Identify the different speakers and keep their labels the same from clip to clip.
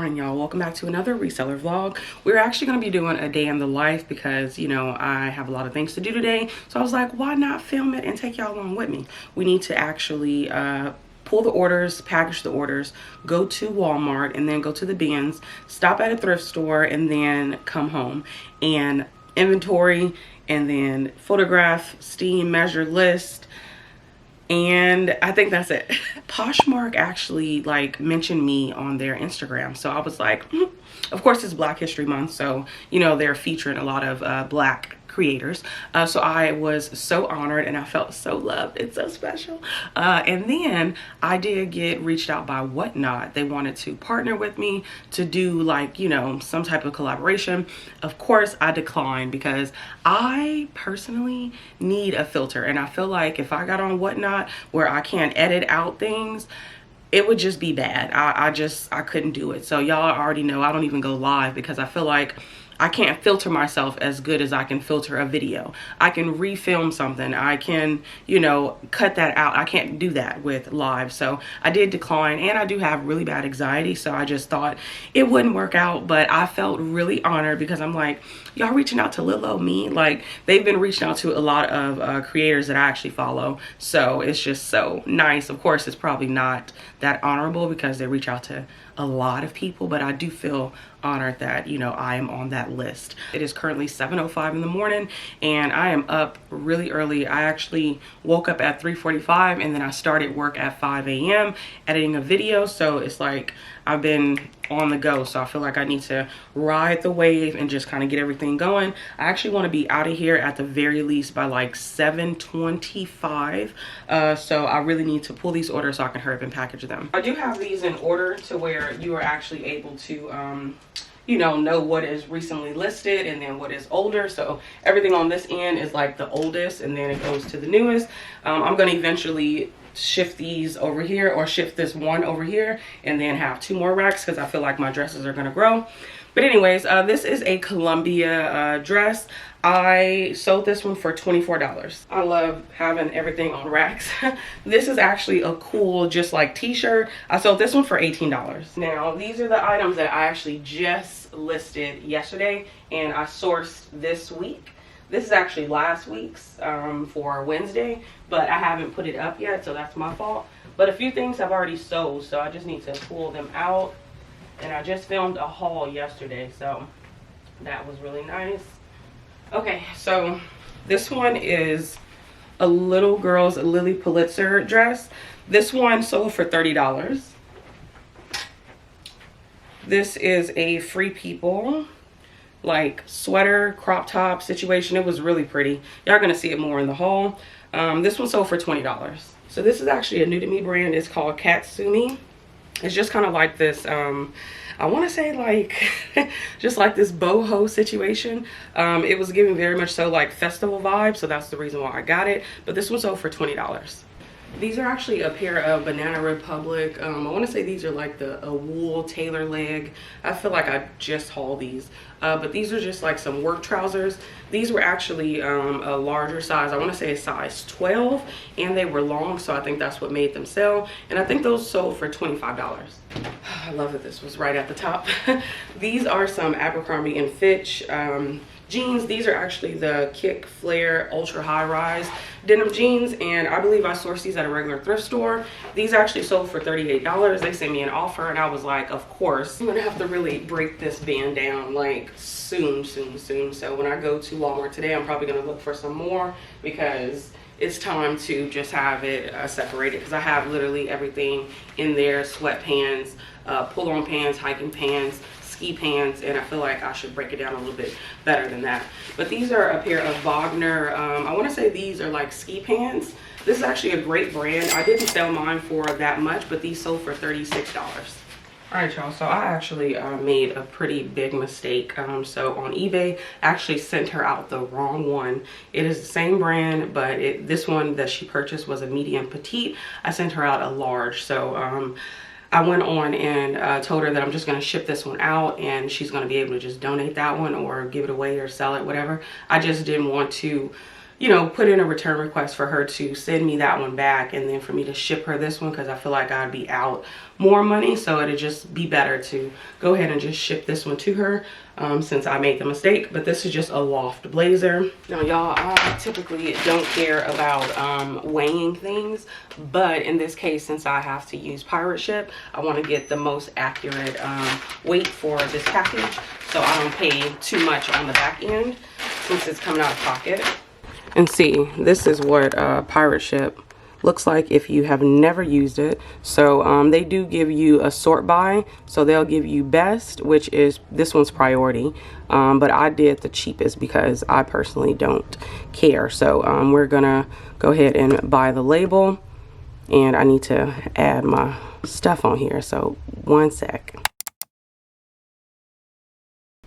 Speaker 1: going, y'all? Welcome back to another reseller vlog. We're actually going to be doing a day in the life because, you know, I have a lot of things to do today. So I was like, why not film it and take y'all along with me? We need to actually pull the orders, package the orders, go to Walmart, and then go to the bins, stop at a thrift store, and then come home and inventory, and then photograph, steam, measure, list. And I think that's it. Poshmark actually like mentioned me on their Instagram. So I was like, of course it's Black History Month. So, you know, they're featuring a lot of Black creators. So I was so honored and I felt so loved. It's so special. And then I did get reached out by Whatnot. They wanted to partner with me to do like, you know, some type of collaboration. Of course I declined because I personally need a filter. And I feel like if I got on Whatnot where I can't edit out things, it would just be bad. I couldn't do it. So y'all already know I don't even go live because I feel like I can't filter myself as good as I can filter a video. I can refilm something. I can, you know, cut that out. I can't do that with live. So I did decline, and I do have really bad anxiety. So I just thought it wouldn't work out, but I felt really honored because I'm like, y'all reaching out to little old me. Like, they've been reaching out to a lot of creators that I actually follow. So it's just so nice. Of course, it's probably not that honorable because they reach out to a lot of people, but I do feel honored that, you know, I am on that list. It is currently 7:05 in the morning and I am up really early. I actually woke up at 3:45 and then I started work at 5 a.m. editing a video. So it's like I've been on the go. So I feel like I need to ride the wave and just kind of get everything going. I actually want to be out of here at the very least by like 7:25. So I really need to pull these orders so I can hurry up and package them. I do have these in order to where you are actually able to you know what is recently listed and then what is older. So everything on this end is like the oldest and then it goes to the newest. I'm going to eventually shift these over here or shift this one over here and then have two more racks because I feel like my dresses are going to grow. But anyways, this is a Columbia dress. I sold this one for $24. I love having everything on racks. This is actually a cool just like t-shirt. I sold this one for $18. Now these are the items that I actually just listed yesterday and I sourced this week. This is actually last week's for Wednesday, but I haven't put it up yet, so that's my fault. But a few things have already sold, so I just need to pull them out. And I just filmed a haul yesterday, so that was really nice. Okay, so this one is a little girl's Lily Pulitzer dress. This one sold for $30. This is a Free People like sweater crop top situation. It was really pretty. Y'all gonna see it more in the haul. This one sold for $20. So this is actually a new to me brand. It's called Katsumi. It's just kind of like this I want to say like just like this boho situation. It was giving very much so like festival vibes, so that's the reason why I got it. But this one sold for $20. These are actually a pair of Banana Republic. I want to say these are like a wool tailor leg. I feel like I just hauled these. But these are just like some work trousers. These were actually a larger size. I want to say a size 12. And they were long, so I think that's what made them sell. And I think those sold for $25. I love that this was right at the top. These are some Abercrombie and Fitch jeans. These are actually the Kick Flare Ultra High Rise denim jeans, and I believe I sourced these at a regular thrift store. These actually sold for $38. They sent me an offer and I was like, of course. I'm gonna have to really break this band down like soon. So when I go to Walmart today, I'm probably gonna look for some more because it's time to just have it separated because I have literally everything in there: sweatpants, pull-on pants, hiking pants, ski pants, and I feel like I should break it down a little bit better than that. But these are a pair of Wagner, I want to say these are like ski pants. This is actually a great brand. I didn't sell mine for that much, but these sold for $36. All right, y'all, so I actually made a pretty big mistake. So on eBay, I actually sent her out the wrong one. It is the same brand, but this one that she purchased was a medium petite. I sent her out a large. So I went on and told her that I'm just going to ship this one out and she's going to be able to just donate that one or give it away or sell it, whatever. I just didn't want to you know, put in a return request for her to send me that one back, and then for me to ship her this one, because I feel like I'd be out more money. So it'd just be better to go ahead and just ship this one to her, since I made the mistake. But this is just a loft blazer. Now y'all, I typically don't care about weighing things, but in this case, since I have to use pirate ship, I want to get the most accurate weight for this package, so I don't pay too much on the back end since it's coming out of pocket. And see, this is what pirate ship looks like if you have never used it. So they do give you a sort by, so they'll give you best, which is this one's priority, but I did the cheapest because I personally don't care. So we're gonna go ahead and buy the label, and I need to add my stuff on here, so 1 sec.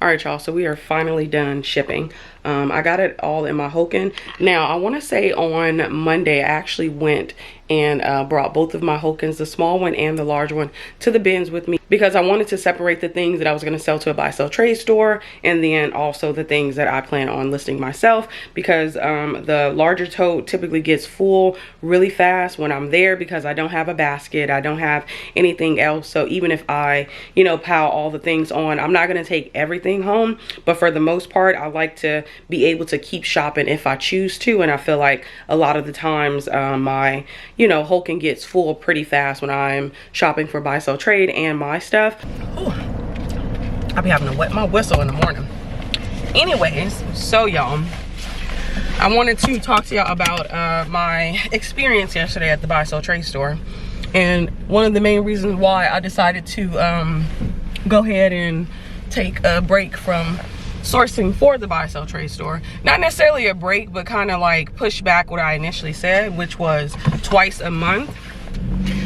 Speaker 1: All right, y'all, so we are finally done shipping. I got it all in my Hoken. Now, I want to say on Monday, I actually went and brought both of my Hokens, the small one and the large one, to the bins with me, because I wanted to separate the things that I was going to sell to a buy sell trade store, and then also the things that I plan on listing myself, because the larger tote typically gets full really fast when I'm there, because I don't have a basket, I don't have anything else. So even if I, you know, pile all the things on, I'm not going to take everything home, but for the most part, I like to be able to keep shopping if I choose to. And I feel like a lot of the times my, you know, Hoken gets full pretty fast when I'm shopping for buy sell trade and my stuff. Ooh, I'll be having to wet my whistle in the morning. Anyways, so y'all, I wanted to talk to y'all about my experience yesterday at the buy sell trade store. And one of the main reasons why I decided to go ahead and take a break from sourcing for the buy sell trade store, not necessarily a break, but kind of like push back what I initially said, which was twice a month,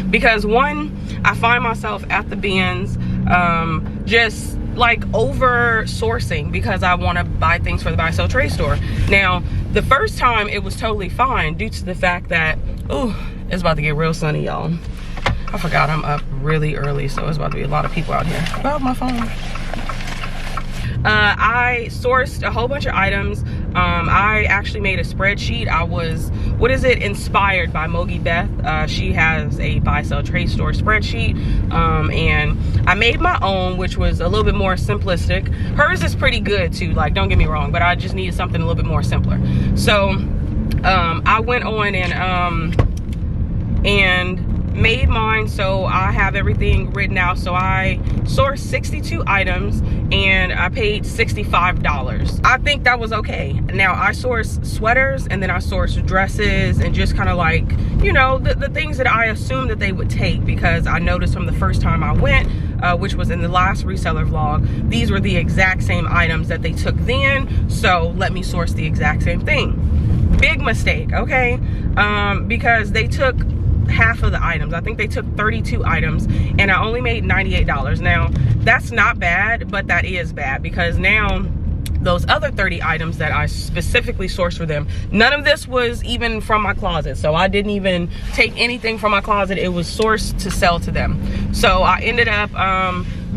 Speaker 1: because one, I find myself at the bins just like over sourcing because I want to buy things for the buy sell trade store. Now the first time it was totally fine due to the fact that, oh, it's about to get real sunny, y'all. I forgot I'm up really early, so it's about to be a lot of people out here. Oh, my phone. I sourced a whole bunch of items. I actually made a spreadsheet. I was, what is it, inspired by 𝕃𝕀ℕ𝕂𝕊. She has a buy sell trade store spreadsheet, and I made my own, which was a little bit more simplistic. Hers is pretty good too, like, don't get me wrong, but I just needed something a little bit more simpler. So I went on and made mine, so I have everything written out. So I sourced 62 items and I paid $65. I think that was okay. Now I sourced sweaters, and then I sourced dresses, and just kind of like, you know, the things that I assumed that they would take, because I noticed from the first time I went, which was in the last reseller vlog, these were the exact same items that they took then, so let me source the exact same thing. Big mistake, okay? Because they took half of the items. I think they took 32 items, and I only made $98. Now that's not bad, but that is bad, because now those other 30 items that I specifically sourced for them, none of this was even from my closet, so I didn't even take anything from my closet. It was sourced to sell to them. So I ended up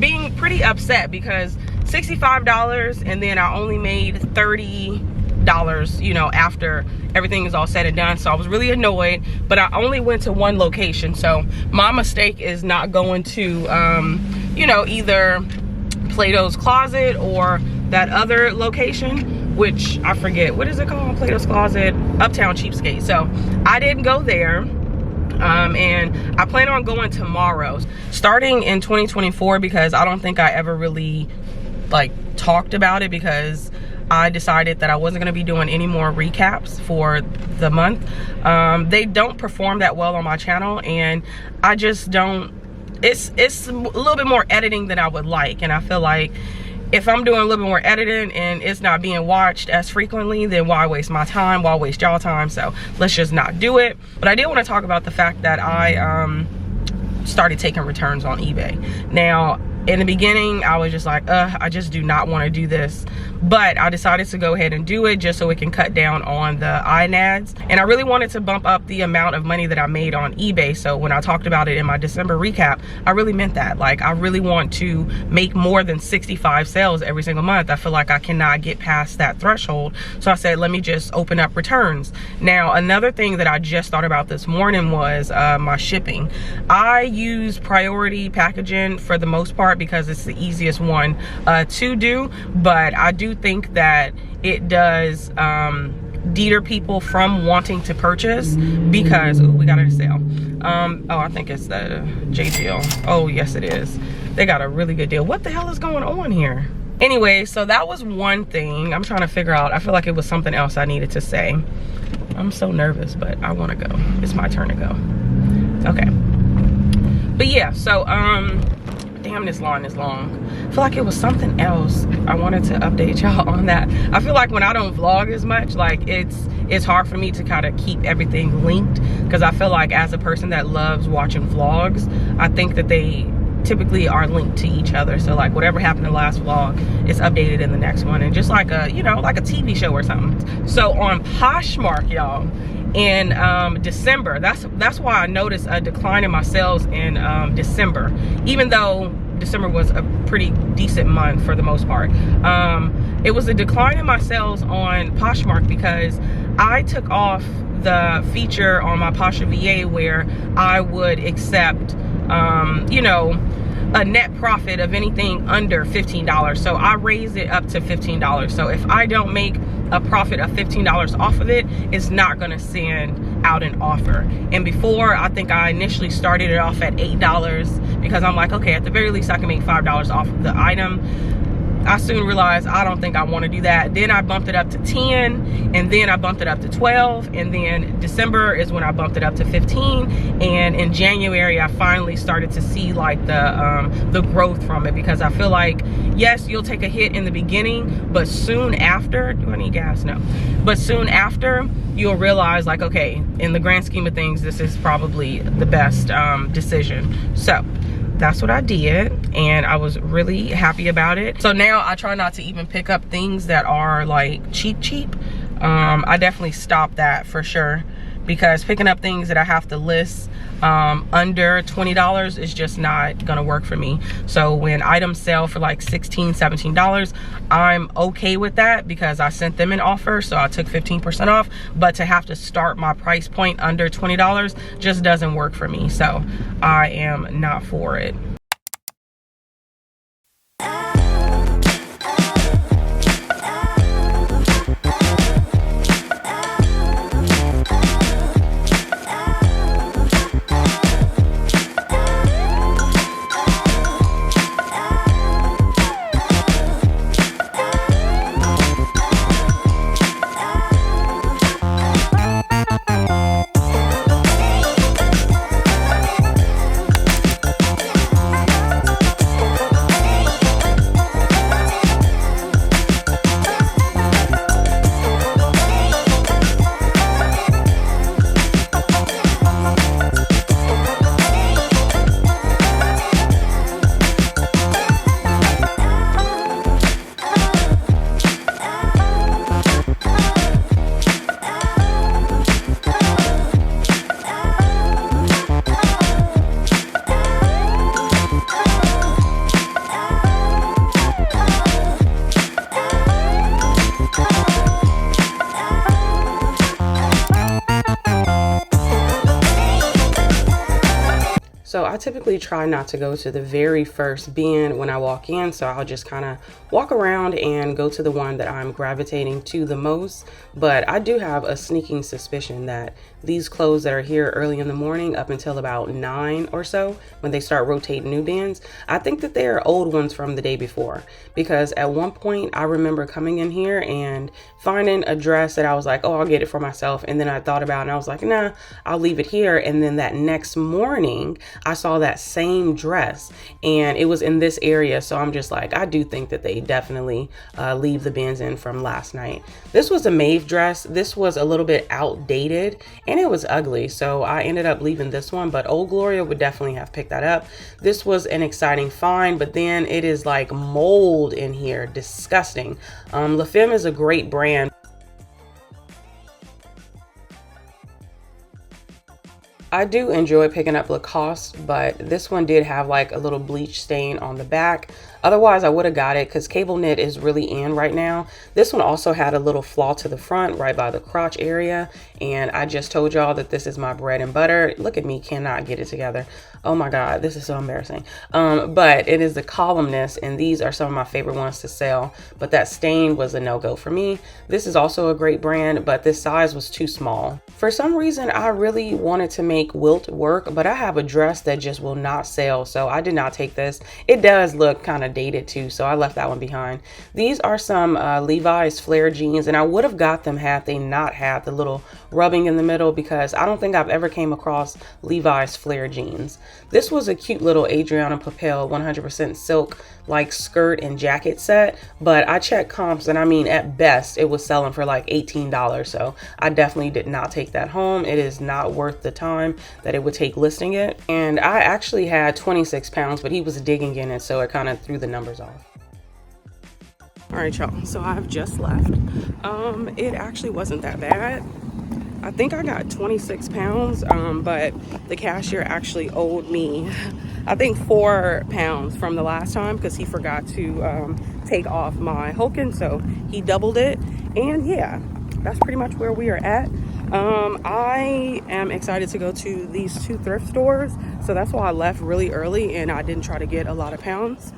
Speaker 1: being pretty upset, because $65, and then I only made $30, you know, after everything is all said and done. So I was really annoyed, but I only went to one location. So my mistake is not going to you know, either Plato's Closet or that other location, which I forget, what is it called? Plato's Closet, Uptown Cheapskate. So I didn't go there. And I plan on going tomorrow, starting in 2024, because I don't think I ever really like talked about it, because I decided that I wasn't going to be doing any more recaps for the month. They don't perform that well on my channel, and I just don't, it's a little bit more editing than I would like, and I feel like if I'm doing a little bit more editing and it's not being watched as frequently, then why waste my time? Why waste y'all time? So let's just not do it. But I did want to talk about the fact that I started taking returns on eBay. Now, in the beginning, I was just like, I just do not want to do this. But I decided to go ahead and do it just so it can cut down on the iNads. And I really wanted to bump up the amount of money that I made on eBay. So when I talked about it in my December recap, I really meant that. Like, I really want to make more than 65 sales every single month. I feel like I cannot get past that threshold. So I said, let me just open up returns. Now, another thing that I just thought about this morning was my shipping. I use priority packaging for the most part because it's the easiest one to do, but I do think that it does deter people from wanting to purchase because, ooh, we got it a sale. Oh, I think it's the JGL. Oh, yes, it is. They got a really good deal. What the hell is going on here? Anyway, so that was one thing. I'm trying to figure out, I feel like it was something else I needed to say. I'm so nervous, but I want to go. It's my turn to go. Okay. But yeah, so damn, this line is long. I feel like it was something else I wanted to update y'all on that. I feel like when I don't vlog as much, like it's hard for me to kind of keep everything linked, because I feel like as a person that loves watching vlogs, I think that they typically are linked to each other. So like whatever happened in the last vlog is updated in the next one, and just like a, you know, like a TV show or something. So on Poshmark, y'all, in December, that's why I noticed a decline in my sales in December, even though December was a pretty decent month for the most part. It was a decline in my sales on Poshmark because I took off the feature on my Posha VA where I would accept you know, a net profit of anything under $15. So I raised it up to $15. So if I don't make a profit of $15 off of it, it's not going to send out an offer. And before, I think I initially started it off at $8 because I'm like, okay, at the very least I can make $5 off of the item. I soon realized I don't think I want to do that. Then I bumped it up to 10, and then I bumped it up to 12, and then December is when I bumped it up to 15, and in January I finally started to see like the growth from it, because I feel like, yes, you'll take a hit in the beginning, but soon after, do I need gas? No. But soon after, you'll realize like, okay, in the grand scheme of things, this is probably the best decision. So that's what I did, and I was really happy about it. So now I try not to even pick up things that are like cheap. I definitely stopped that for sure, because picking up things that I have to list under $20 is just not gonna work for me. So when items sell for like $16, $17, I'm okay with that because I sent them an offer, so I took 15% off. But to have to start my price point under $20 just doesn't work for me, so I am not for it. So I typically try not to go to the very first bin when I walk in, so I'll just kind of walk around and go to the one that I'm gravitating to the most. But I do have a sneaking suspicion that these clothes that are here early in the morning up until about 9 or so, when they start rotating new bins, I think that they are old ones from the day before. Because at one point I remember coming in here and finding a dress that I was like, oh, I'll get it for myself. And then I thought about it and I was like, nah, I'll leave it here. And then that next morning I saw that same dress and it was in this area. So I'm just like, I do think that they definitely leave the bins in from last night. This was a Maeve dress. This was a little bit outdated and it was ugly. So I ended up leaving this one, but Old Gloria would definitely have picked that up. This was an exciting find, but then it is like mold in here. Disgusting. 𝕃𝕀𝕂𝕊 is a great brand. I do enjoy picking up Lacoste, but this one did have like a little bleach stain on the back. Otherwise, I would have got it because cable knit is really in right now. This one also had a little flaw to the front right by the crotch area. And I just told y'all that this is my bread and butter. Look at me, cannot get it together. Oh my God, this is so embarrassing. But it is the columnist, and these are some of my favorite ones to sell. But that stain was a no-go for me. This is also a great brand, but this size was too small. For some reason, I really wanted to make Wilt work, but I have a dress that just will not sell, so I did not take this. It does look kind of dated too, so I left that one behind. These are some Levi's flare jeans, and I would have got them had they not had the little rubbing in the middle, because I don't think I've ever came across Levi's flare jeans. This was a cute little Adriana Papel 100% silk like skirt and jacket set, but I checked comps, and I mean at best it was selling for like $18, so I definitely did not take that home. It is not worth the time that it would take listing it. And I actually had 26 pounds, but he was digging in it, so it kind of threw the numbers off. All right, y'all, so I've just left. It actually wasn't that bad. I think I got 26 pounds, but the cashier actually owed me, I think 4 pounds from the last time, because he forgot to take off my Hulken, so he doubled it. And yeah, that's pretty much where we are at. I am excited to go to these 2 thrift stores, so that's why I left really early and I didn't try to get a lot of pounds.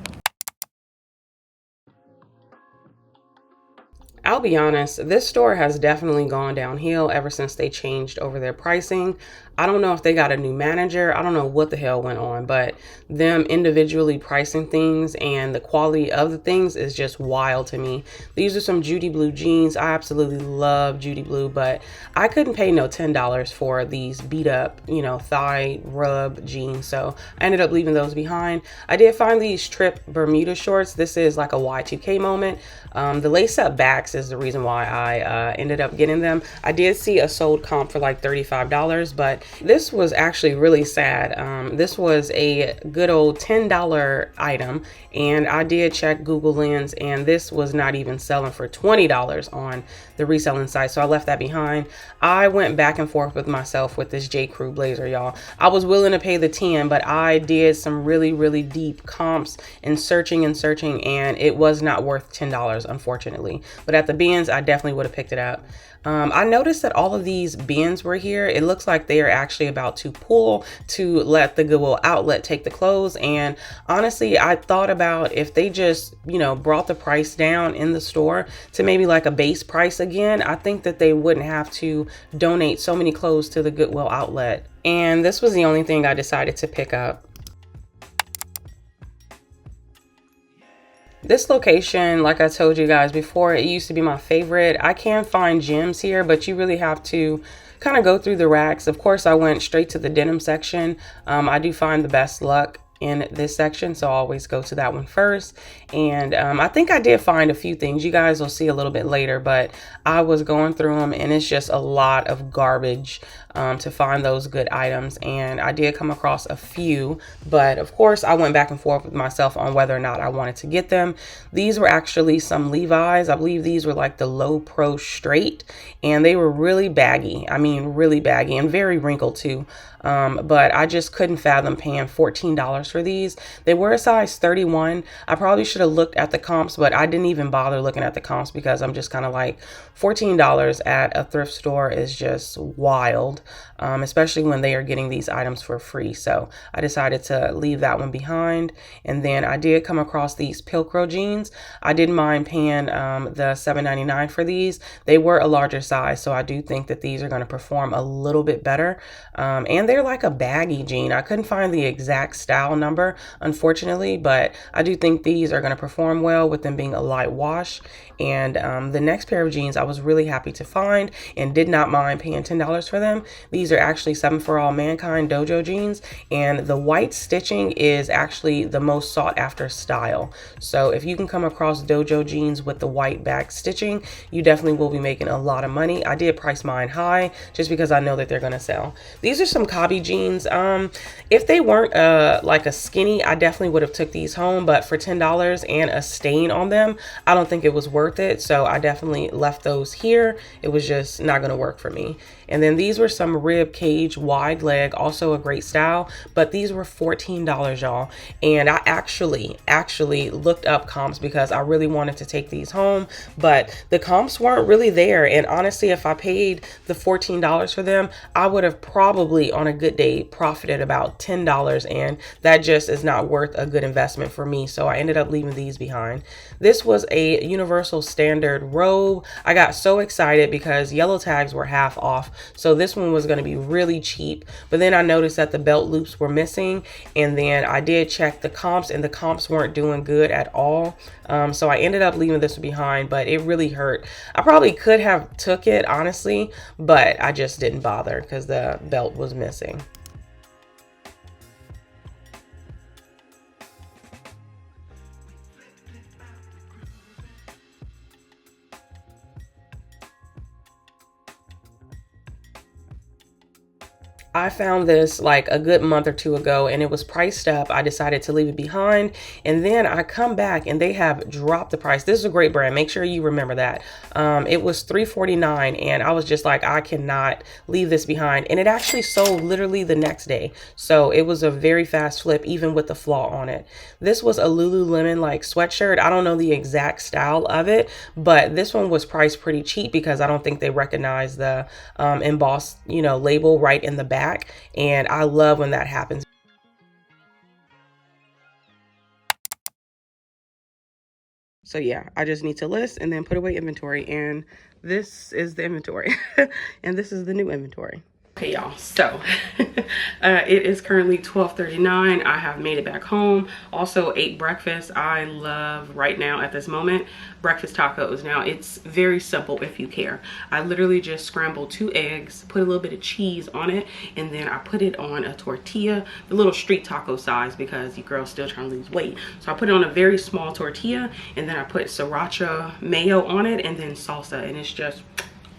Speaker 1: I'll be honest, this store has definitely gone downhill ever since they changed over their pricing. I don't know if they got a new manager. I don't know what the hell went on, but them individually pricing things and the quality of the things is just wild to me. These are some Judy Blue jeans. I absolutely love Judy Blue, but I couldn't pay no $10 for these beat up, you know, thigh rub jeans. So I ended up leaving those behind. I did find these Trip Bermuda shorts. This is like a Y2K moment. The lace up backs is the reason why I ended up getting them. I did see a sold comp for like $35, but this was actually really sad. This was a good old $10 item, and I did check Google Lens, and this was not even selling for $20 on the reselling site, so I left that behind. I went back and forth with myself with this J. Crew blazer, y'all. I was willing to pay the 10, but I did some really deep comps and searching, and it was not worth $10, unfortunately. But at the bins, I definitely would have picked it up. I noticed that all of these bins were here. It looks like they are actually about to pull to let the Goodwill outlet take the clothes. And honestly, I thought about if they just, you know, brought the price down in the store to maybe like a base price again, I think that they wouldn't have to donate so many clothes to the Goodwill outlet. And this was the only thing I decided to pick up. This location, like I told you guys before, it used to be my favorite. I can find gems here, but you really have to kind of go through the racks. Of course, I went straight to the denim section. I do find the best luck in this section, so I always go to that one first. And I think I did find a few things. You guys will see a little bit later, but I was going through them, and it's just a lot of garbage to find those good items. And I did come across a few, but of course I went back and forth with myself on whether or not I wanted to get them. These were actually some Levi's. I believe these were like the low pro straight, and they were really baggy. I mean, really baggy and very wrinkled too. But I just couldn't fathom paying $14 for these. They were a size 31. I probably should have looked at the comps, but I didn't even bother looking at the comps because I'm just kind of like, $14 at a thrift store is just wild, especially when they are getting these items for free. So I decided to leave that one behind. And then I did come across these Pilcro jeans. I didn't mind paying the $7.99 for these. They were a larger size, so I do think that these are going to perform a little bit better. And they're like a baggy jean. I couldn't find the exact style number, unfortunately, but I do think these are going to perform well with them being a light wash. And the next pair of jeans I was really happy to find and did not mind paying $10 for them. These are actually 7 for All Mankind dojo jeans, and the white stitching is actually the most sought after style. So if you can come across dojo jeans with the white back stitching, you definitely will be making a lot of money. I did price mine high just because I know that they're gonna sell. These are some 𝕃𝕀ℕ𝕂 jeans. If they weren't like a skinny, I definitely would have took these home, but for $10 and a stain on them, I don't think it was worth it. So I definitely left those here. It was just not gonna work for me. And then these were some rib cage wide leg, also a great style, but these were $14, y'all. And I actually looked up comps because I really wanted to take these home, but the comps weren't really there. And honestly, if I paid the $14 for them, I would have probably on a good day profited about $10, and that just is not worth a good investment for me. So I ended up leaving these behind. This was a universal standard robe. I got so excited because yellow tags were half off. So this one was going to be really cheap, but then I noticed that the belt loops were missing, and then I did check the comps, and the comps weren't doing good at all. So I ended up leaving this behind, but it really hurt. I probably could have took it, honestly, but I just didn't bother because the belt was missing. I found this like a good month or two ago, and it was priced up. I decided to leave it behind, and then I come back and they have dropped the price. This is a great brand. Make sure you remember that. It was $3.49, and I was just like, I cannot leave this behind. And it actually sold literally the next day. So it was a very fast flip, even with the flaw on it. This was a Lululemon like sweatshirt. I don't know the exact style of it, but this one was priced pretty cheap because I don't think they recognized the embossed, label right in the back. And I love when that happens. So yeah, I just need to list and then put away inventory, and this is the inventory and this is the new inventory. Okay, y'all, so it is currently 12:39. I have made it back home. Also ate breakfast. I love right now at this moment breakfast tacos. Now it's very simple if you care. I literally just scrambled 2 eggs, put a little bit of cheese on it, and then I put it on a tortilla, the little street taco size, because you girls still trying to lose weight. So I put it on a very small tortilla, and then I put sriracha mayo on it, and then salsa, and it's just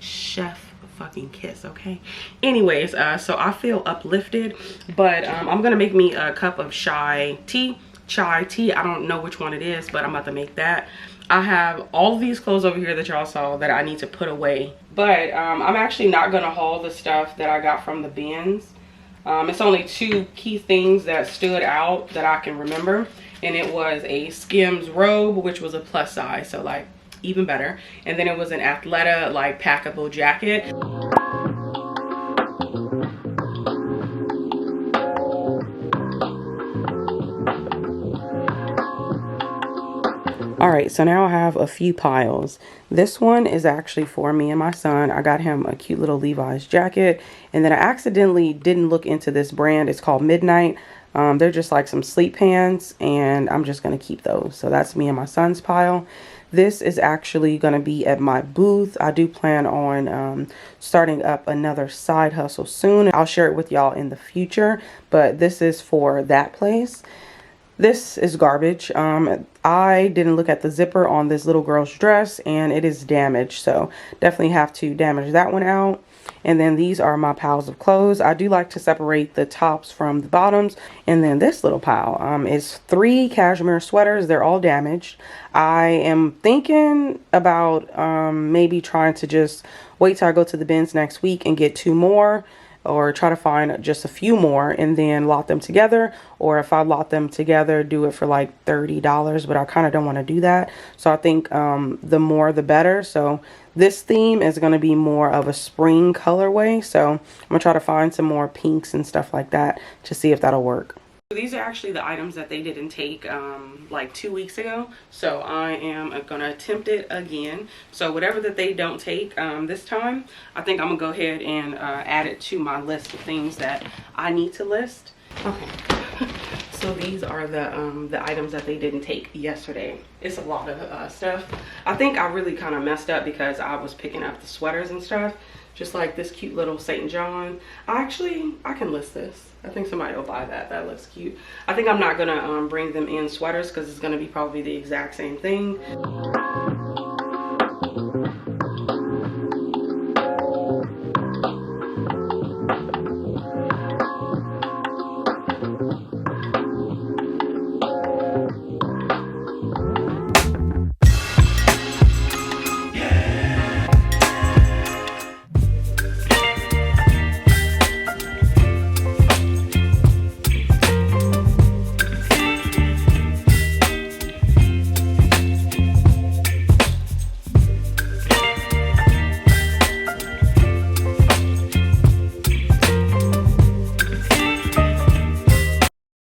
Speaker 1: chef fucking kiss. Okay, anyways, so I feel uplifted, but I'm gonna make me a cup of chai tea. I don't know which one it is, but I'm about to make that. I have all of these clothes over here that y'all saw that I need to put away, but I'm actually not gonna haul the stuff that I got from the bins. It's only 2 key things that stood out that I can remember, and it was a Skims robe, which was a plus size, so like even better, and then it was an Athleta like packable jacket. All right, so now I have a few piles. This one is actually for me and my son. I got him a cute little Levi's jacket, and then I accidentally didn't look into this brand. It's called Midnight. They're just like some sleep pants, and I'm just gonna keep those. So that's me and my son's pile. This is actually going to be at my booth. I do plan on starting up another side hustle soon. I'll share it with y'all in the future, but this is for that place. This is garbage. I didn't look at the zipper on this little girl's dress, and it is damaged, so definitely have to damage that one out. And then these are my piles of clothes. I do like to separate the tops from the bottoms. And then this little pile is 3 cashmere sweaters. They're all damaged. I am thinking about maybe trying to just wait till I go to the bins next week and get 2 more, or try to find just a few more and then lot them together. Or if I lot them together, do it for like $30, but I kind of don't want to do that. So I think the more the better. So this theme is going to be more of a spring colorway. So I'm going to try to find some more pinks and stuff like that to see if that'll work. These are actually the items that they didn't take like 2 weeks ago. So I am going to attempt it again. So whatever that they don't take this time, I think I'm going to go ahead and add it to my list of things that I need to list. Okay. So these are the items that they didn't take yesterday. It's a lot of stuff. I think I really kind of messed up because I was picking up the sweaters and stuff. just like this cute little St. John. I can list this. I think somebody will buy that. That looks cute. I think I'm not gonna bring them in sweaters because it's gonna be probably the exact same thing.